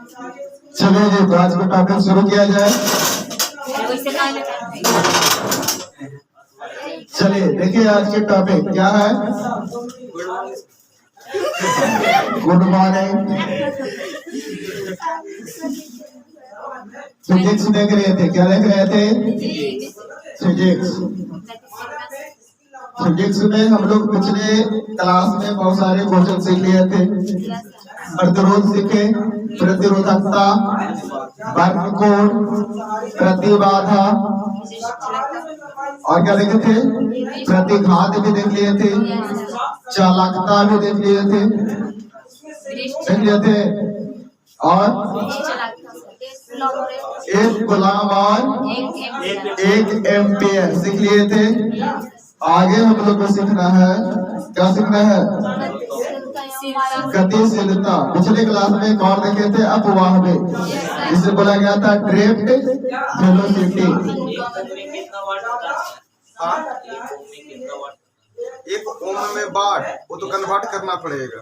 चलिए जी, तो आज का टॉपिक शुरू किया जाए। चलिए देखिए, आज के टॉपिक क्या है। Good morning. फिजिक्स देख रहे थे, क्या देख रहे थे? फिजिक्स। फिजिक्स में हम लोग पिछले क्लास में बहुत सारे क्वेश्चन सीख लिए थे। प्रतिरोध सीखे, प्रतिरोधकता, वर्गकोण, प्रतिबाधा और क्या देखे थे? प्रतिघात भी देख लिए थे, चालकता भी देख लिए थे और एक गुलाम और एक एम्पियर सीख लिए थे। आगे हम लोग को सीखना है, क्या सीखना है? गतिशीलता। पिछले क्लास में एक और देखे थे, अपवाह वेग, जिसे बोला गया था ड्रिफ्ट वेलोसिटी। एक ओम में वाट, वो तो कन्वर्ट करना पड़ेगा।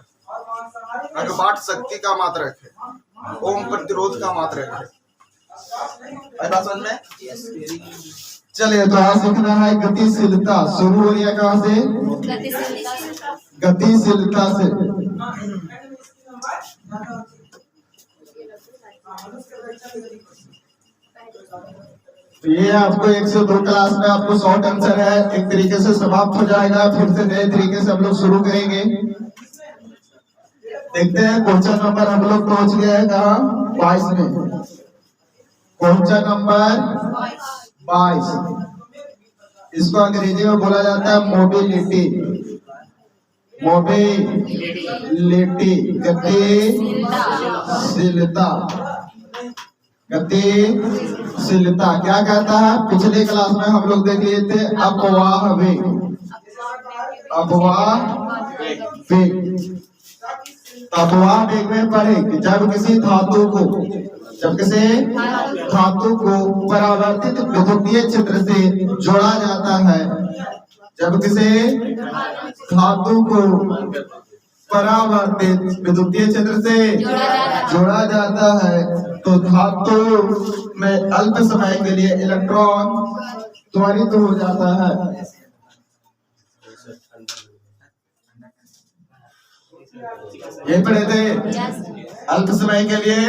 अगर वाट शक्ति का मात्रक है, ओम प्रतिरोध का मात्रक है। समझ में? चलिए, तो आज सीखना है गतिशीलता। शुरू हो रही है कहाँ से? गतिशीलता से। तो ये आपको 1 से 2 क्लास में आपको शॉर्ट आंसर है, एक तरीके से समाप्त हो जाएगा। फिर से नए तरीके से हम लोग शुरू करेंगे। देखते हैं क्वेश्चन नंबर हम लोग पहुंच गए हैं कहाँ? 22 में। क्वेश्चन नंबर 22, इसको अंग्रेजी में बोला जाता है मोबिलिटी। मोबिलिटी, गतिशीलता। गतिशीलता क्या कहता है? पिछले क्लास में हम लोग देख लिए थे अपवाह वेग। अपवाह वेग, अपवाह वेग में पढ़े कि जब किसी धातु को परावर्तित विद्युतीय क्षेत्र से जोड़ा जाता है, जब किसी धातु को परावर्तित विद्युतीय क्षेत्र से जोड़ा जाता है, तो धातु में अल्प समय के लिए इलेक्ट्रॉन त्वरित हो जाता है। ये पढ़े थे, अल्प समय के लिए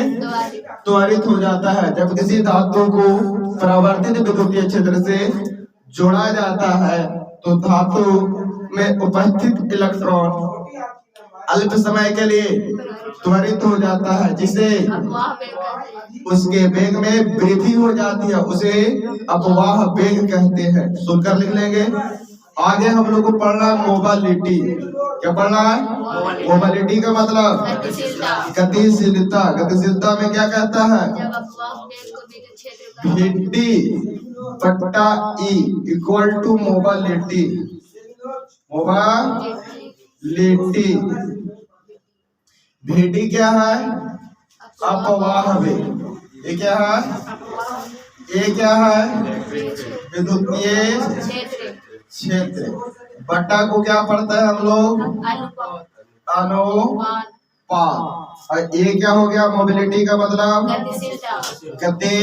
त्वरित हो जाता है जब किसी धातु को परावर्तित विद्युतीय क्षेत्र से जोड़ा जाता है, तो धातु में उपस्थित इलेक्ट्रॉन अल्प समय के लिए त्वरित हो जाता है, जिसे उसके वेग में वृद्धि हो जाती है, उसे अपवाह वेग कहते हैं। सुनकर लिख लेंगे। आगे हम लोग को पढ़ना मोबिलिटी। क्या पढ़ना है? मोबिलिटी का मतलब गतिशीलता। गतिशीलता में क्या कहता है? Vd बट्टा E equal to mobility. Mobility. Vd क्या है? अपवाह वेग। ये क्या है? ये क्या है? विद्युतीय क्षेत्र। बट्टा को क्या पढ़ता है हम लोग? अनुपात। और ये क्या हो गया? मोबिलिटी का मतलब गति।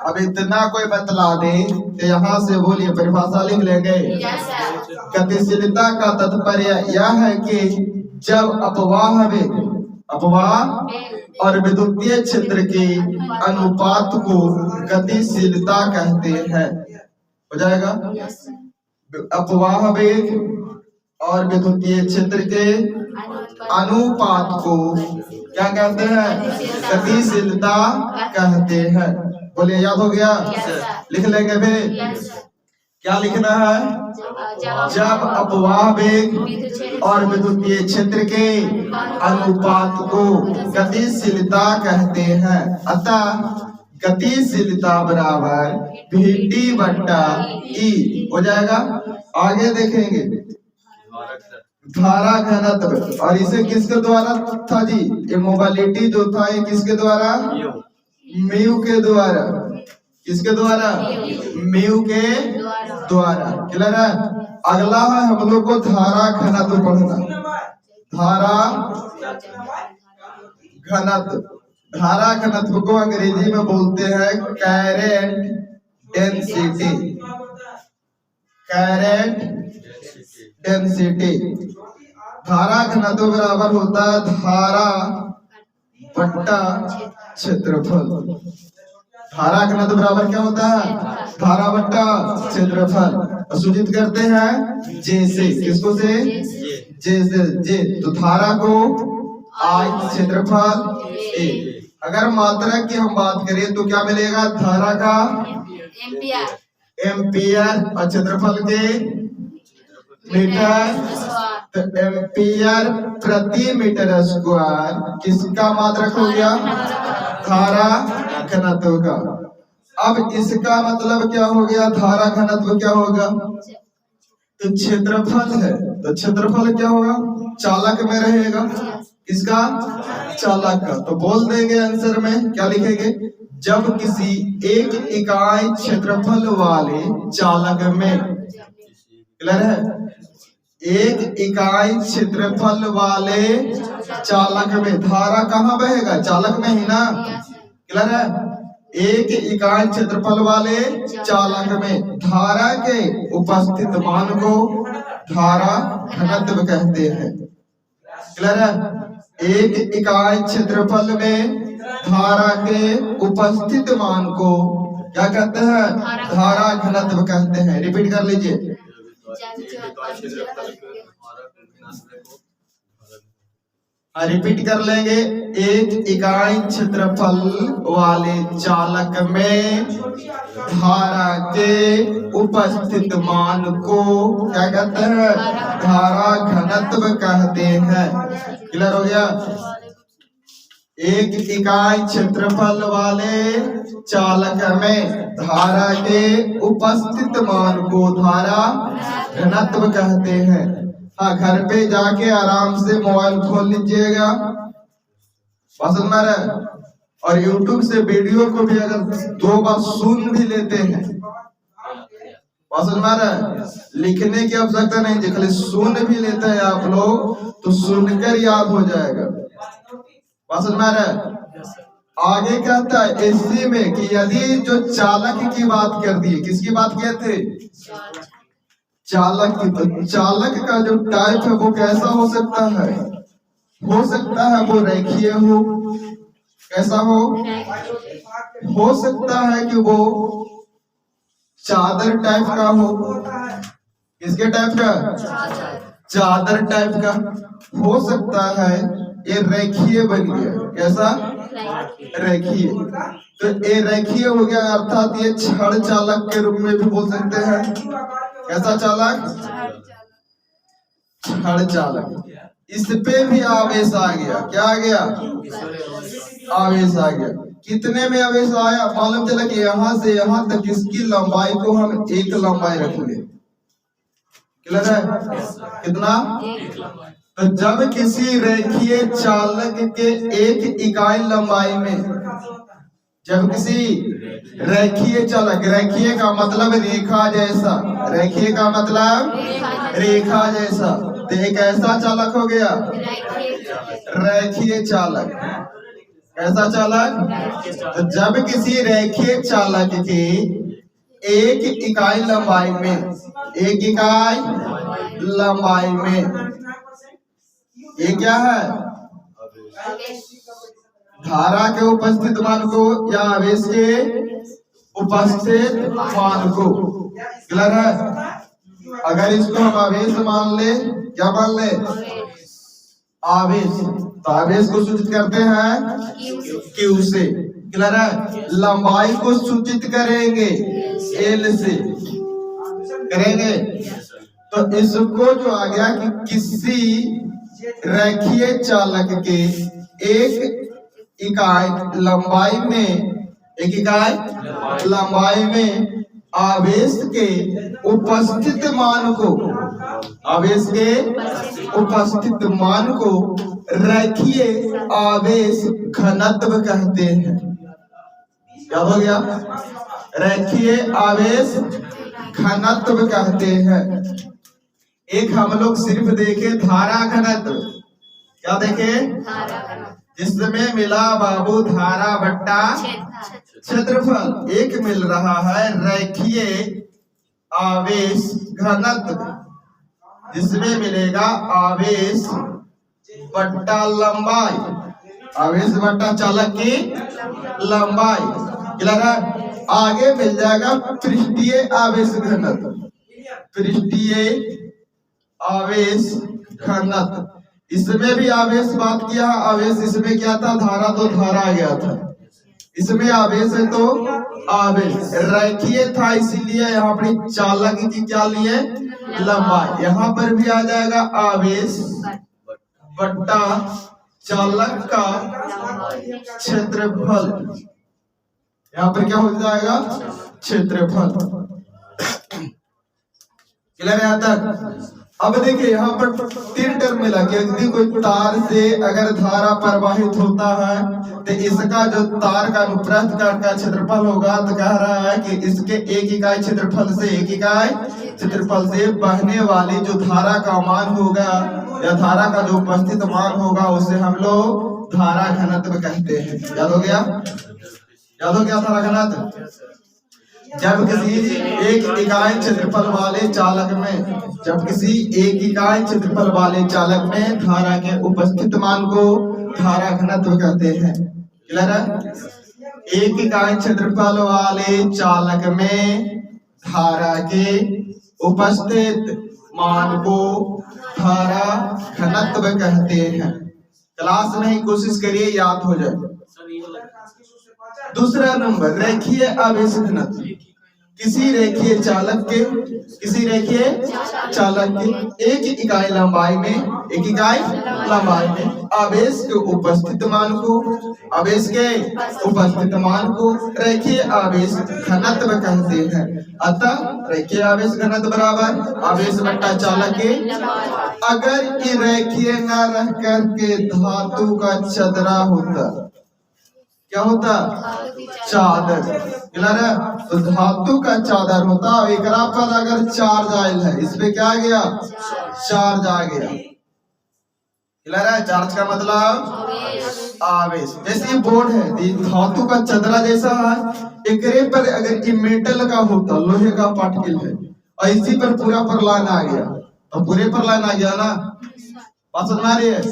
अब इतना कोई बतला दे तो यहाँ से बोलिए, परिभाषा लिख लेंगे। गतिशीलता का तात्पर्य यह है कि जब अपवाह और विद्युतीय क्षेत्र के अनुपात को गतिशीलता कहते हैं। हो जाएगा? अपवाह वेग और विद्युतीय क्षेत्र के अनुपात को क्या कहते हैं? गतिशीलता कहते हैं। बोलिए, याद हो गया? लिख लेंगे भी। क्या लिखना है? जब अपवाह वेग और विद्युतीय क्षेत्र के अनुपात को गतिशीलता कहते हैं। अतः गतिशीलता बराबर Vd बट्टा E हो जाएगा। आगे देखेंगे धारा घनत्व, और इसे किसके द्वारा था जी? ये मोबिलिटी जो था, ये किसके द्वारा? म्यू के द्वारा। किसके द्वारा? म्यू के द्वारा। क्लियर है? अगला है हम लोग को धारा घनत्व पढ़ना। धारा घनत्व, धारा घनत्व को अंग्रेजी में बोलते हैं करंट डेंसिटी। Current density. धारा घनत्व बराबर होता है धारा बट्टा क्षेत्रफल। धारा घनत्व बराबर क्या होता है? धारा बट्टा क्षेत्रफल। सूचित करते हैं जे से। किसको से? जे से। जे तो धारा को आई, क्षेत्रफल ए। अगर मात्रा की हम बात करें तो क्या मिलेगा? धारा का एम्पियर और क्षेत्रफल के मीटर। तो एम्पियर प्रति मीटर स्क्वायर किसका मात्रक हो गया? धारा घनत्व का। अब इसका मतलब क्या हो गया? धारा घनत्व क्या होगा? तो क्षेत्रफल है, तो क्षेत्रफल क्या होगा? चालक में रहेगा। इसका चालक का। तो बोल देंगे आंसर में क्या लिखेंगे? जब किसी एक इकाई क्षेत्रफल वाले चालक में, क्लियर है? एक इकाई क्षेत्रफल वाले चालक में धारा कहाँ बहेगा? चालक में ही ना, क्लियर है? एक इकाई क्षेत्रफल वाले चालक में धारा के उपस्थित मान को धारा घनत्व कहते हैं। क्लियर है? एक इकाई क्षेत्रफल में धारा के उपस्थित मान को क्या कहते हैं? धारा घनत्व कहते हैं। रिपीट कर लीजिए। रिपीट कर लेंगे। एक इकाई क्षेत्रफल वाले चालक में धारा के उपस्थित मान को क्या कहते हैं? धारा घनत्व कहते हैं। क्लियर हो गया? एक इकाई क्षेत्रफल वाले चालक में धारा के उपस्थित मान को धारा घनत्व कहते हैं। हाँ, घर पे जाके आराम से मोबाइल खोल लीजिएगा, पसंद आ रहा है? और YouTube से वीडियो को भी अगर 2 बार सुन भी लेते हैं, पसंद आ रहा है? लिखने की आवश्यकता नहीं, खाली सुन भी लेते हैं आप लोग तो सुनकर याद हो जाएगा। पसंद आ रहा है? आगे कहता है इसी में कि यदि जो चालक की बात कर दी, किसकी बात किए थे? चालक की। तो चालक का जो टाइप है वो कैसा हो सकता है? हो सकता है वो रेखीय हो। कैसा हो? हो सकता है कि वो चादर टाइप का हो। किसके टाइप का? चादर टाइप का हो सकता है। ये रेखीय बन गया। कैसा? रेखीय। तो ये रेखीय हो गया, अर्थात ये छड़ चालक के रूप में भी बोल सकते हैं। कैसा चालक? छड़ चालक। इस पे भी आवेश आ गया। क्या आ गया? आवेश आ गया। कितने में आवेश आया? मालूम चला कि यहाँ से यहाँ तक इसकी लंबाई को हम 1 लंबाई रखेंगे। क्लियर है? कितना? तो जब किसी रेखीय चालक के एक इकाई लंबाई में, जब किसी रेखीय चालक, रेखीय का मतलब रेखा जैसा, रेखीय का मतलब रेखा जैसा, तो एक ऐसा चालक हो गया रेखीय चालक। कैसा चालक? तो जब किसी रेखीय चालक के एक इकाई लंबाई में, एक इकाई लंबाई में, ये क्या है? धारा के उपस्थित मान को या आवेश के उपस्थित मान को। क्लियर है? अगर इसको हम आवेश मान ले, क्या मान ले? आवेश। तो आवेश को सूचित करते हैं Q से। क्लियर है? लंबाई को सूचित करेंगे L से। करेंगे तो इसको जो आ गया कि किसी रेखीय चालक के एक इकाई लंबाई में, एक इकाई लंबाई में आवेश के उपस्थित मान को, आवेश के उपस्थित मान को रेखीय आवेश घनत्व कहते हैं। क्या हो गया? रेखीय आवेश घनत्व कहते हैं। एक हम लोग सिर्फ देखे धारा घनत्व। क्या देखे? जिसमें मिला बाबू धारा बट्टा क्षेत्रफल। एक मिल रहा है रेखीय आवेश घनत्व, जिसमें मिलेगा आवेश बट्टा लंबाई, आवेश बट्टा चालक की लंबाई। क्लियर है? आगे मिल जाएगा पृष्ठीय आवेश घनत्व, पृष्ठीय आवेश घनत्व। इसमें भी आवेश बात किया, आवेश इसमें क्या था, धारा तो धारा आ गया था, इसमें आवेश है तो आवेश रेखीय था, इसीलिए यहाँ पर चालक की क्या लिए लंबाई। यहाँ पर भी आ जाएगा आवेश बट्टा चालक का क्षेत्रफल, यहाँ पर क्या हो जाएगा क्षेत्रफल। क्लियर है यहाँ तक? अब देखिए यहाँ पर 3 टर्म मिला कि यदि कोई तार से अगर धारा प्रवाहित होता है तो इसका जो तार का अनुप्रस्थ काट का क्षेत्रफल होगा, तो कह रहा है कि इसके एक इकाई क्षेत्रफल से, एक इकाई क्षेत्रफल से बहने वाली जो धारा का मान होगा या धारा का जो उपस्थित मान होगा, उसे हम लोग धारा घनत्व कहते हैं। याद हो गया? याद हो गया धारा घनत्व? जब किसी एक इकाई क्षेत्रफल वाले चालक में, जब किसी एक इकाई क्षेत्रफल वाले चालक में धारा के उपस्थित मान को धारा घनत्व कहते हैं। क्लियर है? एक इकाई क्षेत्रफल वाले चालक में धारा के उपस्थित मान को धारा घनत्व कहते हैं। क्लास में ही कोशिश करिए याद हो जाए। दूसरा नंबर रेखीय आवेश घनत्व। किसी रेखीय चालक के, किसी रेखीय चालक के एक इकाई लंबाई में, एक इकाई लंबाई में आवेश के उपस्थित मान को, आवेश के उपस्थित मान को रेखीय आवेश घनत्व कहते हैं। अतः रेखीय आवेश घनत्व बराबर आवेश बट्टा चालक के। अगर ये रेखीय न रह करके धातु का चदरा होता, क्या होता? चादर। क्लियर है? तो धातु का चादर होता, एकरा पर अगर चार्ज आयल है, इस पे क्या आ गया? चार्ज आ गया। क्लियर है? चार्ज का मतलब आवेश। जैसे ये बोर्ड है, धातु का चदरा जैसा है, एकरे पर अगर ये मेटल का होता, लोहे का पार्टिकल है, और इसी पर पूरा परलाइन आ गया, तो पूरे परलाइन आ गया ना, बात समझ आ रही है?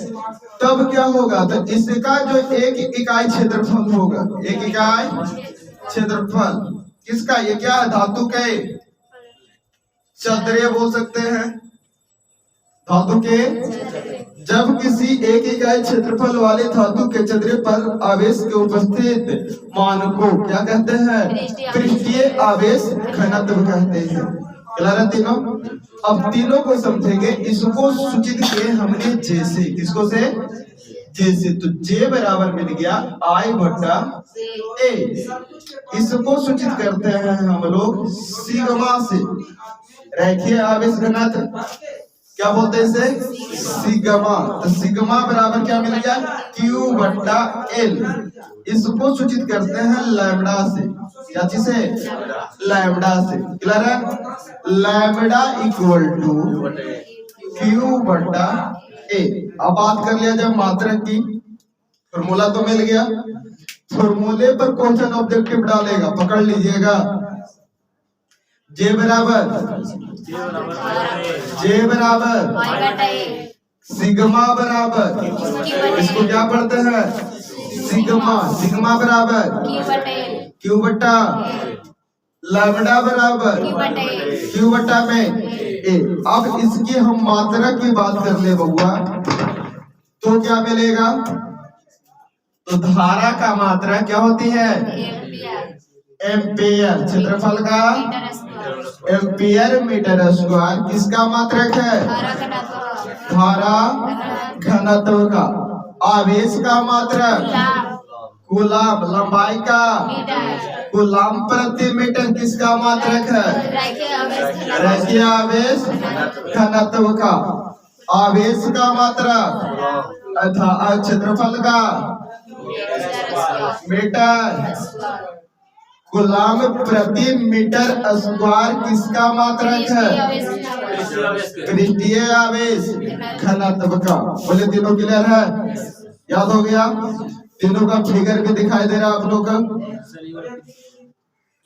तब क्या होगा? तो इसका जो एक इकाई क्षेत्रफल होगा, एक इकाई क्षेत्रफल किसका? ये क्या है? धातु के चदरे बोल सकते हैं, धातु के। जब किसी एक इकाई क्षेत्रफल वाले धातु के चदरे पर आवेश के उपस्थित मान को क्या कहते हैं? पृष्ठीय आवेश घनत्व कहते हैं। क्लियर है तीनों? अब तीनों को समझेंगे। इसको सूचित किए हमने जैसे, किसको से? जैसे। तो जे बराबर मिल गया आई बट्टा ए। इसको सूचित करते हैं हम लोग सिग्मा से। रेखीय आवेश घनत्व क्या बोलते हैं इसे? सिग्मा। तो सिग्मा बराबर क्या मिल गया? क्यू बट्टा एल। इसको सूचित करते हैं लैम्डा से। क्या चीज से? लैम्डा से। क्लियर है? लैम्डा इक्वल टू क्यू बट्टा ए। अब बात कर लिया जब मात्रक की, फॉर्मूला तो मिल गया। फॉर्मूले पर क्वेश्चन ऑब्जेक्टिव डालेगा, पकड़ लीजिएगा। जे बराबर सिग्मा बराबर, इसको क्या पढ़ते हैं? सिग्मा। सिग्मा बराबर क्यू बट्टा लैम्डा बराबर क्यू बट्टा में ए। अब इसकी हम मात्रा की बात कर ले बउआ, तो क्या मिलेगा? तो धारा का मात्रा क्या होती है? एम्पियर। क्षेत्रफल का एम्पियर मीटर स्क्वायर किसका मात्रक है? धारा घनत्व का। आवेश का मात्रक कूलाम। लंबाई का कूलाम प्रति मीटर किसका मात्रक है? रेखीय आवेश घनत्व का। आवेश का मात्रक क्षेत्रफल का मीटर। कूलाम प्रति मीटर स्क्वायर किसका मात्रक है? पृष्ठीय आवेश घनत्व का। बोले तीनों क्लियर है? याद हो गया? तीनों का फिगर भी दिखाई दे रहा है आप लोग का।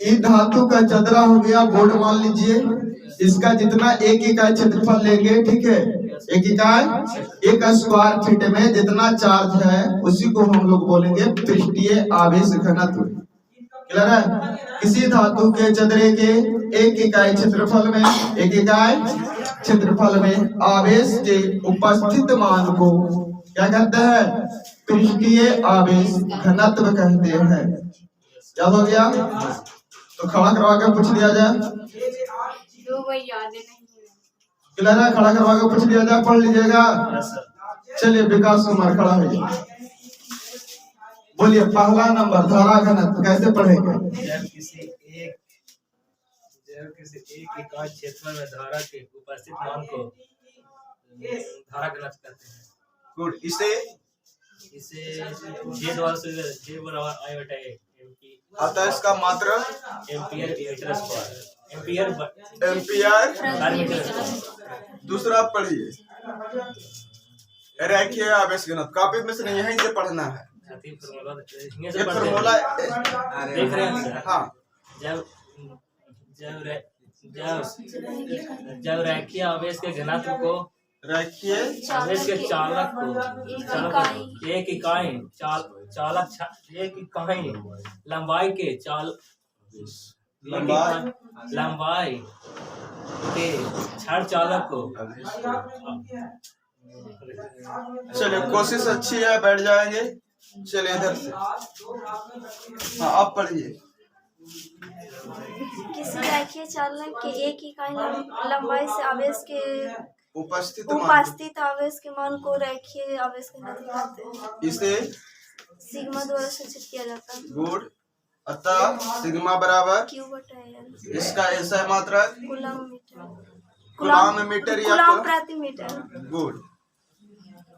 ई धातु का चदरा हो गया बोर्ड, मान लीजिए इसका जितना एक इकाई क्षेत्रफल लेंगे, ठीक है, एक इकाई एक स्क्वायर फीट में जितना चार्ज है उसी को हम लोग बोलेंगे पृष्ठीय आवेश घनत्व। क्लियर है? किसी धातु के चदरे के एक इकाई क्षेत्रफल में, एक इकाई क्षेत्रफल में आवेश के उपस्थित मान को क्या कहते हैं? पृष्ठीय आवेश घनत्व कहते हैं। याद हो गया? तो खड़ा करवा के पूछ लिया जाए। क्लियर है? खड़ा करवा के पूछ लिया जाए, पढ़ लीजिएगा। चलिए विकास कुमार खड़ा हो जाए, बोलिए पहला नंबर धारा घनत्व कैसे पढ़ेंगे? जब किसी एक इकाई क्षेत्रफल में धारा के उपस्थित मान को धारा घनत्व कहते हैं। गुड। इसे J द्वारा J बराबर I बटा A आता है इसका मात्रा ampere metre square, ampere ampere. दूसरा पढ़िए रेखीय आवेश घनत्व। कॉपी में से नहीं, यहीं से पढ़ना है। ये फॉर्मूला देख रहे हैं? हाँ। जब रेखीय आवेश के घनत्व को, रेखीय आवेश के चालक को एक इकाई लंबाई के क्षण चालक को, चलिए कोशिश अच्छी है, बैठ जाएंगे। चलिए इधर से, हाँ आप पढ़िए। किसी रेखीय चालक के एक इकाई लंबाई से आवेश के उपस्थित आवेश के मान को रेखीय आवेश घनत्व कहते हैं। इसे सिग्मा द्वारा सूचित किया जाता है। गुड। अतः सिग्मा बराबर क्यू बटा एल। इसका ऐसा मात्रा कूलम मीटर या कूलम प्रति मीटर। गुड।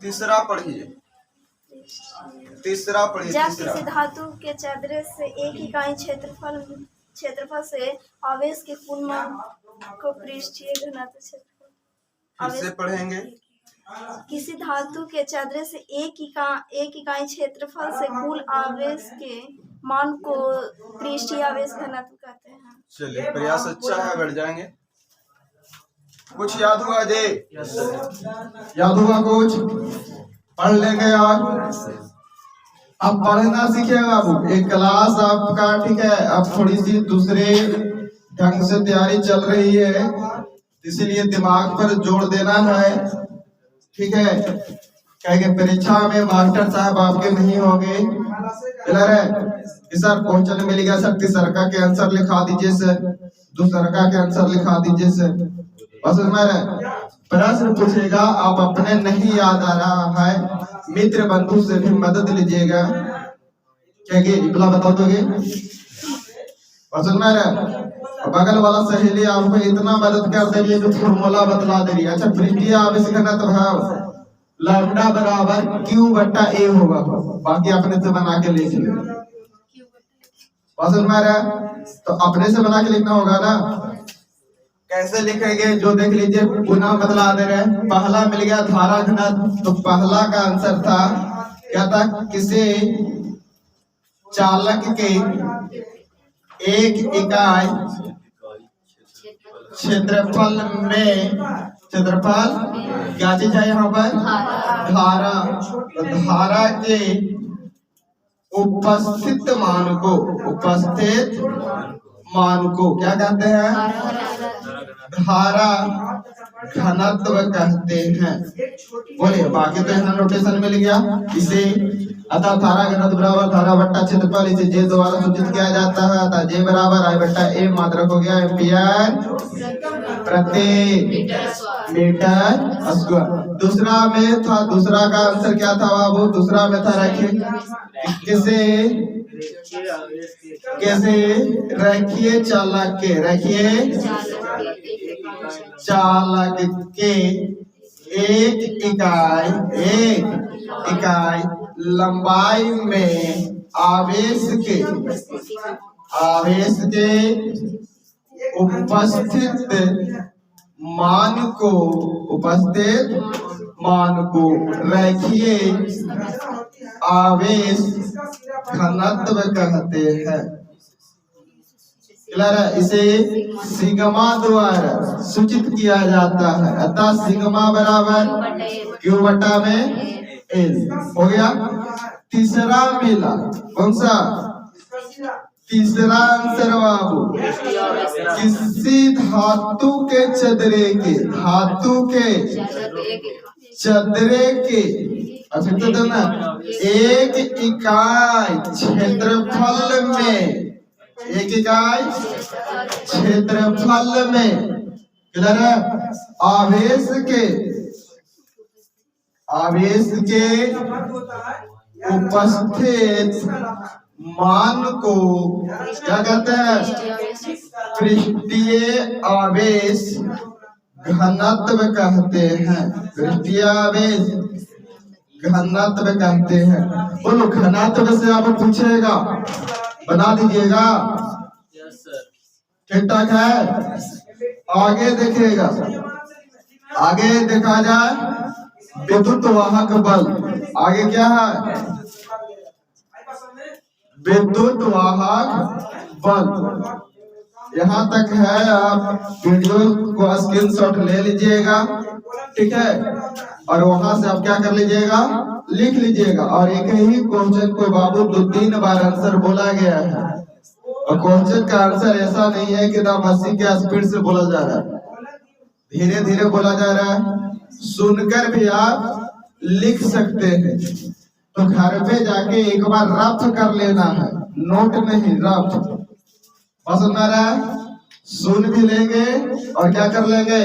तीसरा पढ़िए। जब तीसरा किसी धातु के चदरे से एक इकाई क्षेत्रफल से आवेश के कुल मान को पृष्ठीय घनत्व क्षेत्रफल। फिर से पढ़ेंगे। किसी धातु के चदरे से एक इकाई क्षेत्रफल से कुल आवेश के मान को पृष्ठीय आवेश घनत्व कहते हैं। चलिए प्रयास अच्छा है, बैठ जाएंगे। कुछ याद हुआ जे? याद हुआ कुछ? पढ़ लेंगे यार। अब पढ़ना सीखिएगा बाबू। एक क्लास आपका, ठीक है, अब थोड़ी सी दूसरे ढंग से तैयारी चल रही है, इसीलिए दिमाग पर जोर देना है, ठीक है। कहेंगे परीक्षा में मास्टर साहब आपके नहीं होंगे। क्लियर है? सर क्वेश्चन मिल गया सर, तीसरका के आंसर लिखा दीजिए सर, दूसरका के आंसर लिखा दीजिए सर। बस मेरा प्रश्न पूछेगा, आप अपने नहीं याद आ रहा है, मित्र बंधु से भी मदद लीजिएगा। क्या इबला बता दोगे? बगल वाला सहेली आपको इतना मदद कर दे रही है, जो फॉर्मूला बतला दे रही है। अच्छा, पृष्ठीय आवेश घनत्व है लैम्डा बराबर क्यू बटा ए होगा, बाकी अपने से बना के लिख लो। तो अपने से बना के लिखना होगा ना। कैसे लिखेंगे जो देख लीजिए, पुनः बदला दे रहे हैं। पहला मिल गया धारा घनत्व, तो पहला का आंसर था क्या था? किसी चालक के एक इकाई क्षेत्रफल में, क्षेत्रफल क्या चीज है यहाँ पर? धारा। धारा के उपस्थित मान को, उपस्थित मान को क्या कहते हैं? धारा घनत्व कहते हैं। बोलिए, बाकी तो यहाँ नोटेशन मिल गया। इसे अतः धारा घनत्व बराबर धारा बट्टा क्षेत्रफल, इसे जे द्वारा सूचित किया जाता है। अतः जे बराबर आई बट्टा ए मात्रक हो गया एम्पियर प्रति मीटर स्क्वायर। दूसरा में था, दूसरा का आंसर क्या था बाबू? दूसरा में था कैसे रेखीय चालक के, रेखीय चालक के एक इकाई लंबाई में आवेश के उपस्थित मान को, उपस्थित मान को रेखीय आवेश घनत्व कहते हैं। क्लियर है? इसे सिग्मा द्वारा सूचित किया जाता है, अतः सिग्मा बराबर क्यू बटा में एल। हो गया। तीसरा मिला, कौन सा? तीसरा आंसर बाबू, किसी धातु के चदरे के, धातु के चदरे के, अच्छा तो देना, एक इकाई क्षेत्रफल में, एक इकाई क्षेत्रफल में, क्लियर है? आवेश के उपस्थित मान को क्या कहते हैं? पृष्ठीय आवेश घनत्व कहते हैं। पृष्ठीय आवेश घनत्व कहते हैं। बोलो, घनत्व से आप पूछेगा, बना दीजिएगा। ठीक ठाक है? आगे देखिएगा, आगे देखा जाए विद्युत वाहक बल। आगे क्या है? विद्युत वाहक बल। यहाँ तक है, आप वीडियो को स्क्रीनशॉट ले लीजिएगा, ठीक है? और वहां से आप क्या कर लीजिएगा, लिख लीजिएगा। और एक ही क्वेश्चन को बाबू 2-3 बार आंसर बोला गया है, और क्वेश्चन का आंसर ऐसा नहीं है कि एकदम 80 के स्पीड से बोला जा रहा है, धीरे धीरे बोला जा रहा है। सुनकर भी आप लिख सकते हैं। तो घर पे जाके एक बार रफ कर लेना है, नोट नहीं, रफ। पसंद आ रहा है? सुन भी लेंगे और क्या कर लेंगे,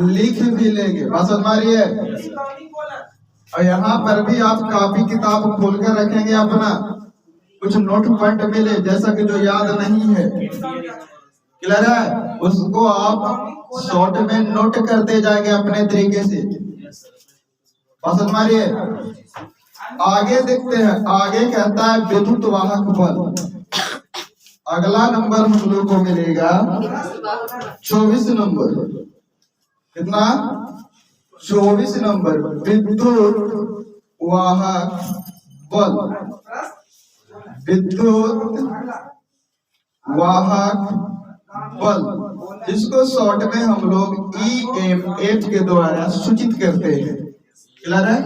लिख भी लेंगे। पसंद आ रही है? और यहाँ पर भी आप कॉपी किताब खोल कर रखेंगे अपना, कुछ नोट पॉइंट मिले जैसा कि जो याद नहीं है, क्लियर है? उसको आप शॉर्ट में नोट करते जाएंगे अपने तरीके से। पसंद आ रही है? आगे देखते हैं, आगे कहता है विद्युत वाहक बल। अगला नंबर हम लोग को मिलेगा 24 नंबर। कितना? 24 नंबर, विद्युत वाहक बल। विद्युत वाहक बल, इसको शॉर्ट में हम लोग EMF के द्वारा सूचित करते हैं। क्लियर है?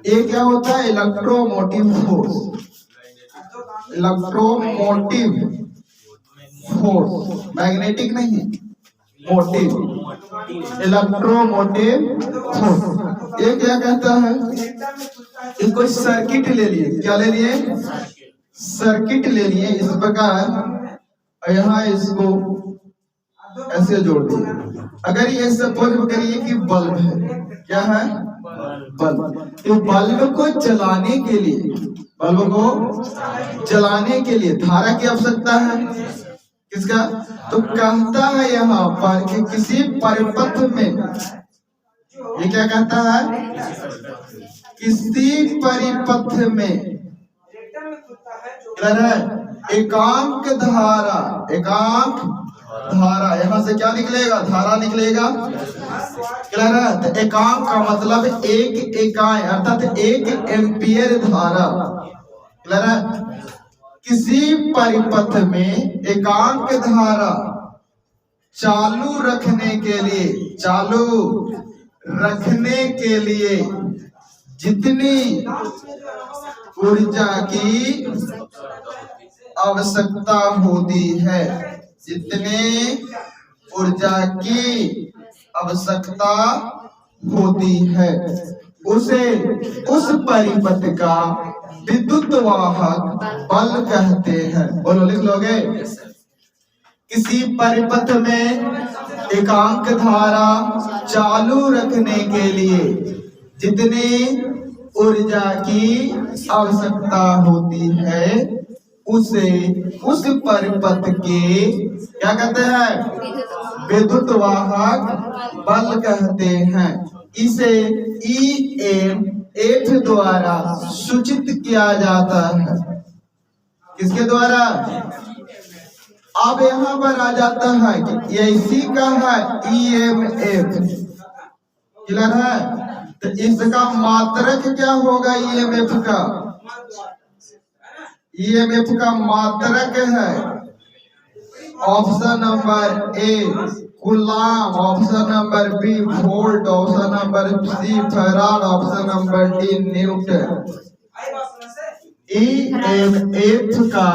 ये क्या होता है? Electromotive force. Electromotive force, magnetic नहीं, मोटिव, इलेक्ट्रोमोटिव फोर्स। ये क्या कहता है? इसको सर्किट ले लिए, क्या ले लिए? सर्किट ले लिए इस प्रकार। यहाँ इसको ऐसे जोड़ दिए। अगर ये सपोज करिए कि बल्ब है, क्या है? बल्ब। तो बल्ब को जलाने के लिए, बल्ब को जलाने के लिए धारा की आवश्यकता है। किसका? तो कहता है यहाँ पर कि किसी परिपथ में, ये क्या कहता है? किसी परिपथ में एकांक धारा, एकांक धारा, यहाँ से क्या निकलेगा? धारा निकलेगा। क्लियर है? तो एकांक का मतलब एक इकाई, अर्थात 1 एम्पियर धारा। क्लियर है? किसी परिपथ में एकांक धारा चालू रखने के लिए, चालू रखने के लिए जितनी ऊर्जा की आवश्यकता होती है, जितने ऊर्जा की आवश्यकता होती है, उसे उस परिपथ का विद्युत वाहक बल कहते हैं। बोलो, लिख लोगे? किसी परिपथ में एकांक धारा चालू रखने के लिए जितनी ऊर्जा की आवश्यकता होती है, उसे उस परिपथ के क्या कहते हैं? विद्युत वाहक बल कहते हैं। इसे EMF द्वारा सूचित किया जाता है। किसके द्वारा? अब यहाँ पर आ जाता है कि इसी का है EMF। क्लियर है? तो इसका मात्रक क्या होगा ईएमएफ का? ईएमएफ का मात्रक है option number A coulomb, option number B volt, option number C farad, option number D newton. EMF का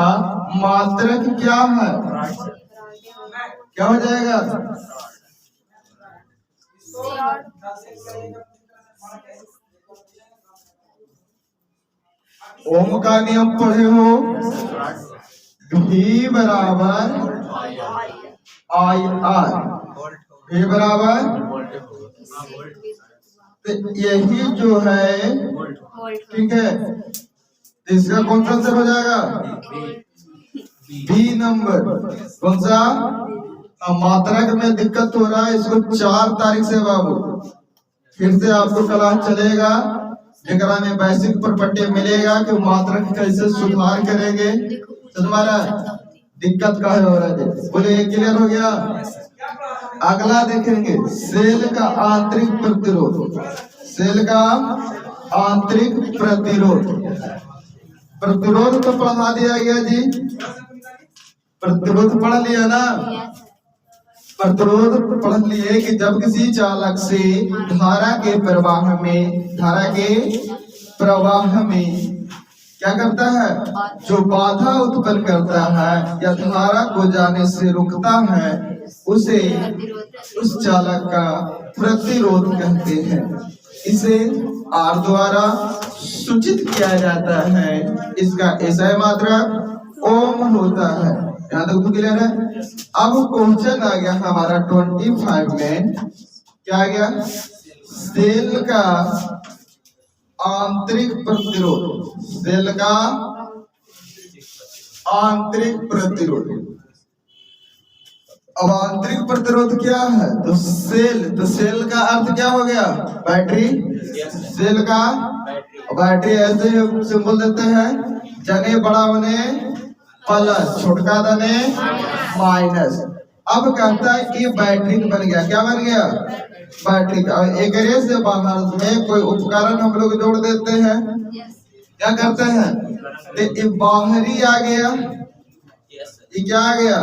मात्रक क्या है? क्या हो जाएगा? ओम का नियम पढ़े हो, V बराबर आई आर, V बराबर, तो यही जो है, ठीक है, इसका कौन सा आंसर हो जाएगा? B number. कौन सा? मात्रक में दिक्कत हो रहा है, इसको 4 तारीख से बाबू फिर से आपको क्लास चलेगा, जेकरा में बेसिक प्रॉपर्टी मिलेगा कि मात्रक कैसे सुधार करेंगे। तो तुम्हारा दिक्कत का हो रहा है, बोले ये क्लियर हो गया? अगला देखेंगे सेल का आंतरिक प्रतिरोध। सेल का आंतरिक प्रतिरोध, प्रतिरोध तो पढ़ा दिया गया जी, प्रतिरोध पढ़ लिया ना? प्रतिरोध पढ़ लिए कि जब किसी चालक से धारा के प्रवाह में क्या करता है, जो बाधा उत्पन्न करता है या धारा को जाने से रोकता है, उसे उस चालक का प्रतिरोध कहते हैं। इसे आर द्वारा सूचित किया जाता है। इसका एसआई मात्रा ओम होता है। यहाँ तक तो क्लियर है? अब क्वेश्चन आ गया हमारा 25 में, क्या आ गया? सेल का आंतरिक प्रतिरोध। सेल का आंतरिक प्रतिरोध। अब आंतरिक प्रतिरोध क्या है? तो सेल का अर्थ क्या हो गया? बैटरी। सेल का बैटरी ऐसे सिंबल देते हैं, जने बड़ा बने प्लस, छोटका दने माइनस। अब कहता है कि बैटरी बन गया। क्या बन गया? बैटरी का। एक से बाहर में कोई उपकरण हम लोग जोड़ देते हैं, क्या करते हैं? ये बाहरी आ गया, ये क्या आ गया?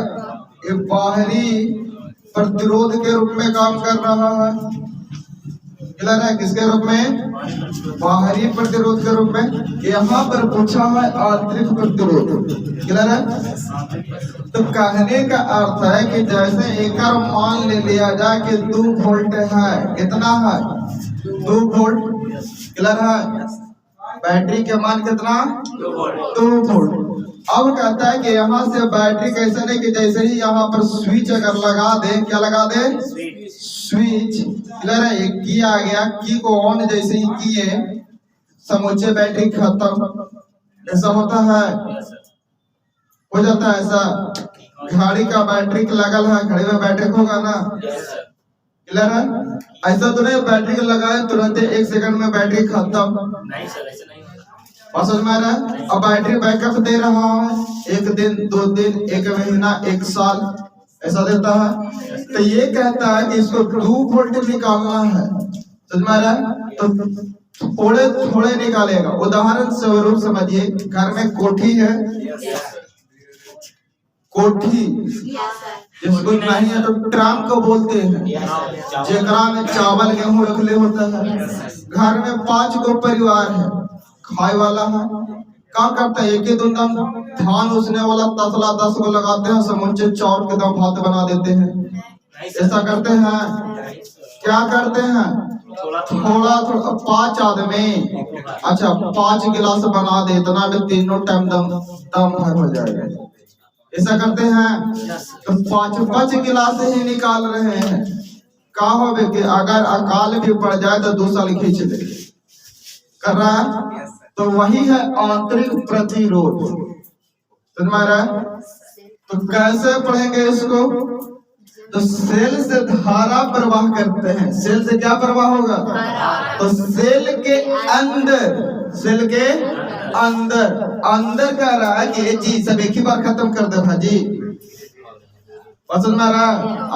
ये बाहरी प्रतिरोध के रूप में काम कर रहा है। क्लियर है? किसके रूप में? बाहरी प्रतिरोध के रूप में। यहाँ पर पूछा है आंतरिक प्रतिरोध। क्लियर है? तो कहने का अर्थ है कि जैसे एक मान ले लिया जाए कि 2 वोल्ट है। कितना है? 2 वोल्ट। क्लियर है? बैटरी के मान कितना? 2 वोल्ट। अब कहता है कि यहाँ से बैटरी कैसे नहीं कि जैसे ही यहाँ पर स्विच अगर लगा दे, क्या लगा दे? स्विच। क्लियर है? एक की आ गया, की को ऑन जैसे ही किए समूचे बैटरी खत्म। ऐसा होता है? हो जाता है ऐसा। घड़ी का बैटरी लगल है, घड़ी में बैटरी होगा ना? क्लियर है? ऐसा तो नहीं बैटरी लगाए तुरंत 1 सेकंड में बैटरी खत्म। नहीं सर, ऐसा नहीं होता। बात समझ में आ रहा है? अब बैटरी बैकअप दे रहा है 1 दिन, 2 दिन, 1 महीना, 1 साल, ऐसा देता है। तो ये कहता है कि इसको 2 वोल्ट निकालना है। समझ में आ रहा है? तो थोड़े थोड़े निकालेगा। उदाहरण स्वरूप समझिए, घर में कोठी है, कोठी जिसको नहीं है तो ट्राम को बोलते हैं, जेकरा में चावल गेहूं रखले होता है। घर में 5 गो परिवार है, खाए वाला है। क्या करता है? एक ही दिन धान उसने वाला तसला 10 को लगाते हैं, समूचे चावल के दम भात बना देते हैं। ऐसा करते हैं? क्या करते हैं? थोड़ा 5 आदमी, अच्छा 5 गिलास बना दे, इतना में तीनों टाइम दम भर हो जाएगा। ऐसा करते हैं? तो 5 गिलास ही निकाल रहे हैं। क्या हो कि अगर अकाल भी पड़ जाए तो 2 साल खींच ले कर रहा है। तो वही है आंतरिक प्रतिरोध। तुम्हारा तो कैसे पढ़ेंगे इसको? तो सेल से धारा प्रवाह करते हैं। सेल से क्या प्रवाह होगा? तो सेल के अंदर कह रहा है कि जी सब एक ही बार खत्म कर दे भाजी। पसंद में रहा?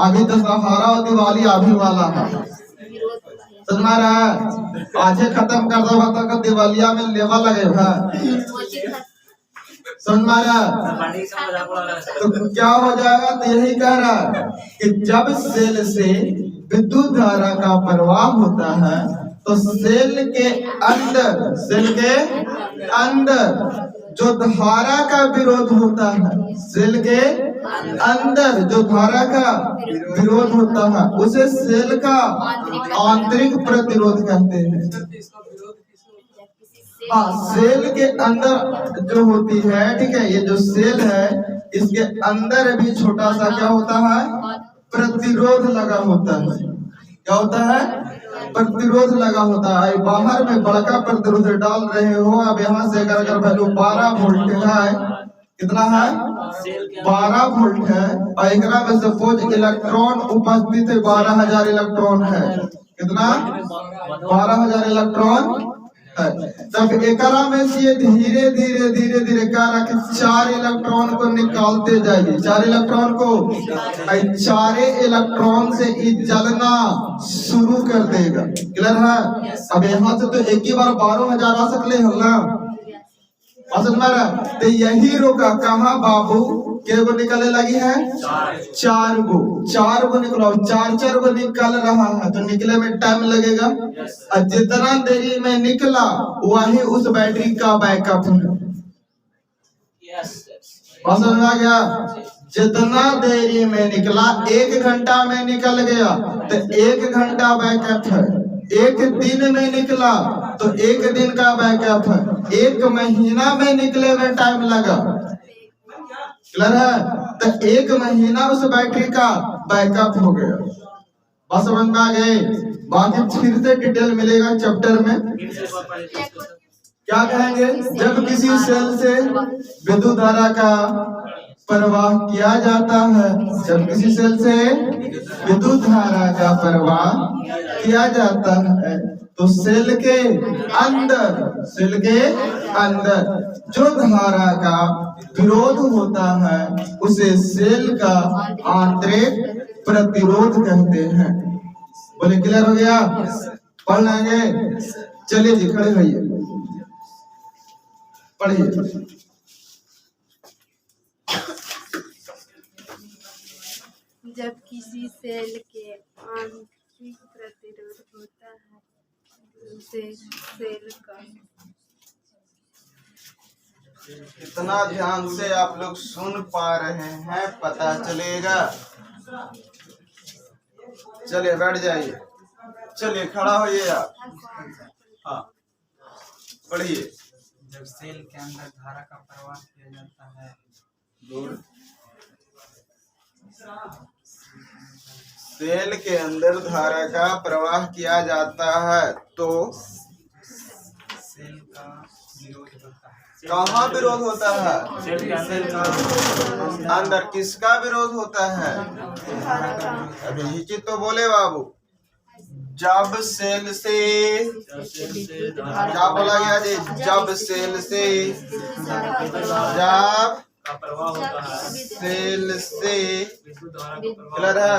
अभी तो सहारा और दिवाली अभी वाला है। समझ में आ रहा है? आज ही खत्म कर दो बता कर दिवालिया में लेवा लगे है। समझ में आ रहा है? तो क्या हो जाएगा? तो यही कह रहा है कि जब सेल से विद्युत धारा का प्रवाह होता है तो सेल के अंदर जो धारा का विरोध होता है, सेल के अंदर जो धारा का विरोध होता है उसे सेल का आंतरिक प्रतिरोध कहते हैं। हाँ, सेल के अंदर जो होती है, ठीक है, ये जो सेल है इसके अंदर भी छोटा सा क्या होता है? प्रतिरोध लगा होता है। क्या होता है? प्रतिरोध लगा होता है। बाहर में बड़का प्रतिरोध डाल रहे हो, अब यहाँ से अगर वैल्यू 12 वोल्ट है, कितना है? 12 वोल्ट है, और एक में सपोज इलेक्ट्रॉन उपस्थित है, 12,000 इलेक्ट्रॉन है। कितना? 12,000 इलेक्ट्रॉन है। तब एकरा में से धीरे धीरे क्या रखे? 4 इलेक्ट्रॉन को निकालते जाइए। 4 इलेक्ट्रॉन को, 4 इलेक्ट्रॉन से जलना शुरू कर देगा। क्लियर है? अब यहाँ से तो एक ही बार 12,000 आ सकते हैं ना? समझ में आ रहा? तो यही रोका कहाँ बाबू के वो निकलने लगी है? 4 गो निकलो। 4 गो निकल रहा है तो निकले में टाइम लगेगा, और जितना देरी में निकला वही उस बैटरी का बैकअप है। समझ में आ गया? जितना देरी में निकला, 1 घंटा में निकल गया तो 1 घंटा बैकअप है। 1 दिन में निकला तो 1 दिन का बैकअप है। 1 महीना में निकले में टाइम लगा। क्लियर है? तो 1 महीना उस बैटरी का बैकअप हो गया। बस समझ में आ गए? बाकी फिर से डिटेल मिलेगा चैप्टर में। क्या कहेंगे? जब किसी सेल से विद्युत धारा का प्रवाह किया जाता है, जब किसी सेल से विद्युत धारा का प्रवाह किया जाता है तो सेल के अंदर जो धारा का विरोध होता है उसे सेल का आंतरिक प्रतिरोध कहते हैं। बोले क्लियर हो गया? पढ़ लेंगे? चलिए जी, खड़े होइए, पढ़िए। जब किसी सेल के आंतरिक प्रतिरोध होता है उसे सेल का। कितना ध्यान से आप लोग सुन पा रहे हैं पता चलेगा। चलिए बैठ जाइए, चलिए खड़ा होइए आप। हाँ पढ़िए। जब सेल के अंदर धारा का प्रवाह किया जाता है, सेल के अंदर धारा का प्रवाह किया जाता है तो सेल का विरोध होता है। कहाँ विरोध होता है? अंदर किसका विरोध होता है? अभी यही चीज तो बोले बाबू। जब सेल से क्या बोला गया जी? जब सेल से जब सेल से क्लियर है?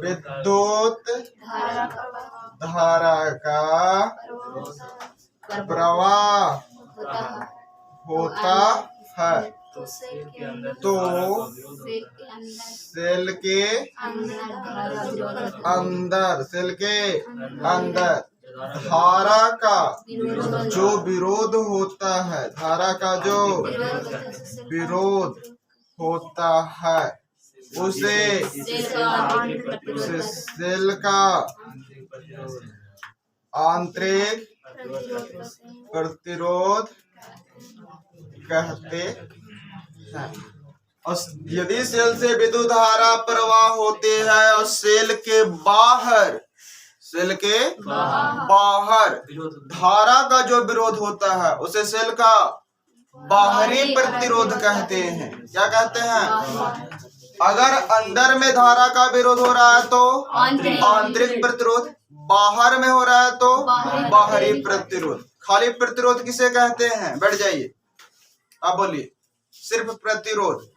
विद्युत धारा का प्रवाह होता है तो सेल के अंदर धारा का जो विरोध होता है, धारा का जो विरोध होता है उसे सेल का आंतरिक प्रतिरोध कहते हैं। और यदि सेल से विद्युत धारा प्रवाह होते हैं और सेल के बाहर धारा का जो विरोध होता है उसे सेल का बाहरी प्रतिरोध कहते हैं। क्या कहते हैं? अगर अंदर में धारा का विरोध हो रहा है तो आंतरिक प्रतिरोध, बाहर में हो रहा है तो बाहरी प्रतिरोध। खाली प्रतिरोध किसे कहते हैं? बैठ जाइए, आप बोलिए। सिर्फ प्रतिरोध।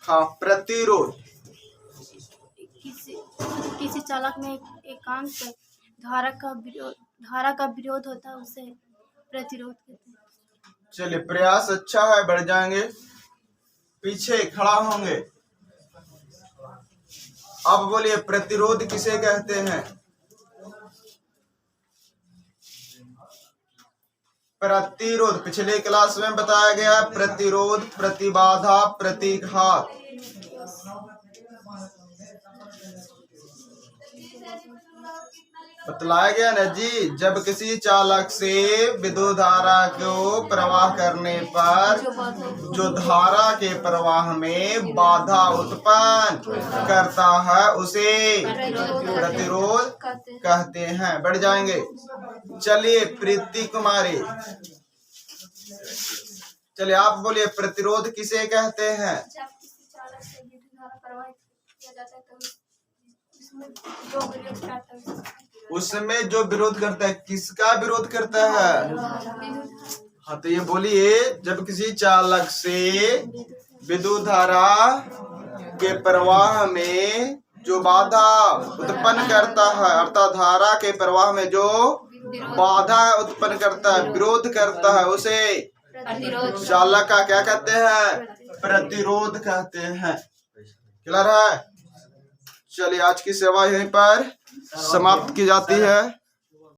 हाँ प्रतिरोध। किसी चालक में एकांक धारा का विरोध होता है उसे प्रतिरोध कहते हैं। चलिए, प्रयास अच्छा है, बढ़ जाएंगे, पीछे खड़ा होंगे। अब बोलिए, प्रतिरोध किसे कहते हैं? प्रतिरोध पिछले क्लास में बताया गया, प्रतिरोध, प्रतिबाधा, प्रतिघात। बतलाया गया ना जी, जब किसी चालक से विद्युत धारा को प्रवाह करने पर जो धारा के प्रवाह में बाधा उत्पन्न करता है उसे प्रतिरोध कहते हैं। बढ़ जाएंगे। चलिए, प्रीति कुमारी, चलिए आप बोलिए, प्रतिरोध किसे कहते हैं? जब किसी चालक से विद्युत धारा प्रवाहित किया जाता है तो उसमें जो विरोध करता है उसमें जो विरोध करता है, किसका विरोध करता है? हाँ, तो ये बोलिए, जब किसी चालक से विद्युत धारा के प्रवाह में जो बाधा उत्पन्न करता है, अर्थात धारा के प्रवाह में जो बाधा उत्पन्न करता है, विरोध करता है, उसे चालक का क्या कहते हैं? प्रतिरोध कहते हैं। क्लियर है? चलिए, आज की सेवा यहीं पर समाप्त की जाती है।